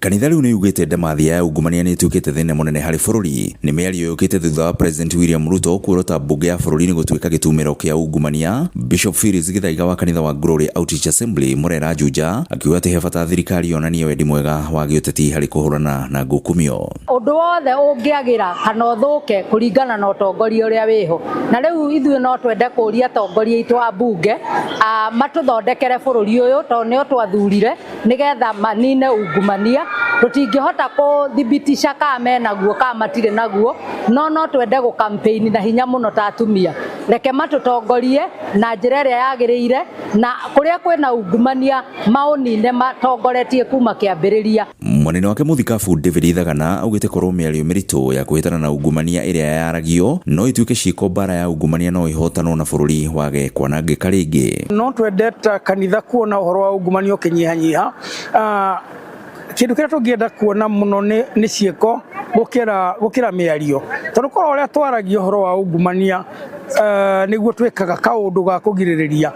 Kanitha riu niugite ndamathia ya ungumania ni itukite thina munene hari bururi. Ni miario yukite thutha wa President William Ruto kuorota bunge ya bururi ni gutuika gitumiro kia ungumania. Bishop Phyllis Githaiga wa kanitha wa Glory Outreach Assembly Murera Juja akiuga ati he bata thirikari yonanie wendi mwega wa giuteti hari kuhurana na ngukumio. Undu wothe ungiagira kana uthuke kuringana na utongoria uria wiho. Na riu ithuĩ no twende kuria atongoria itu a bunge matuthondekere bururi uyu to nio twathurire nigetha manine ungumania. Tutingihota kuthibitisha kama menaguo kama matire naguo no twende go campaign na hinya muno ta atumia. Reke matutongorie na njira iria yagiriire na kuria kwina ungumania maunine matongoretie kuma kiambiriria. Mwanene wake muthikabu David Ithagana augite korwo miario miritu ya kuhitana na ungumania iria yaragio no ituike ciiko bara ya ungumania no ihotanwo na bururi wage kwanangika ringi. No twendeta kanitha kuona uhoro wa ungumania ukinyihanyiha. Kindu kiria tungienda kuona muno ni ciiko gukira miario tondu korwo uria twaragia uhoro wa ungumania niguo twikaga kaundu ga kugiririria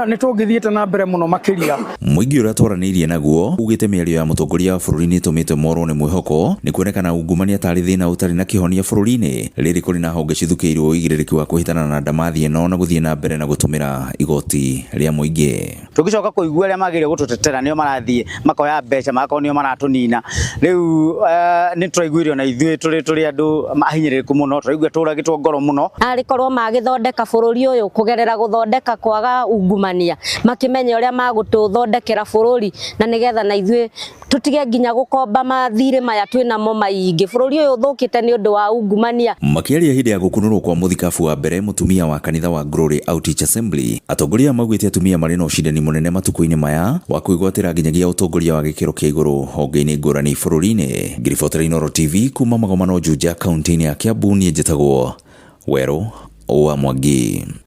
ni tungithiete na mbere muno makiria. Muingi uria twaranirie naguo ugite miario ya mutongoria wa bururi ni itumite morwo ni mwihoko ni kuonekana ungumania tari thina utari na kihonia bururi-ini riri kuri na honge cithukiirwo uigiririku wa kuhitana na ndamathie no na guthie na mbere na gutumira igoti ria muingi. Tugicoka kuigua ria magire gututetera nio marathie makoya mbeca makonio maratunina riu ni turaiguirio na ithuĩ turi andu mahinyiriku muno turaigua turagitwo ngoro muno ari korwo magithondeka bururi uyu kugerera guthondeka kwaga ungumania makimenya uria magututhondekera bururi na nigetha na ithuĩ tutige nginya gukomba mathire maya twina mo maingi bururi uyu thukite ni undu wa ungumania. Makiaria hindi ya gukunurwo kwa muthikabu wa mbere mutumia wa kanitha wa Glory Outreach Assembly atongoria maugite atumia mari na ucindani munene matuku-ini maya wa kuigwatira nginyagia utongoria wa gikiro kia iguru honge-ini ngurani bururi-ini. Ngiribotera Inooro TV kuma Magomano Juja kaunti-ini ya Kiambu ni njitagwo Wero wa Mwangi.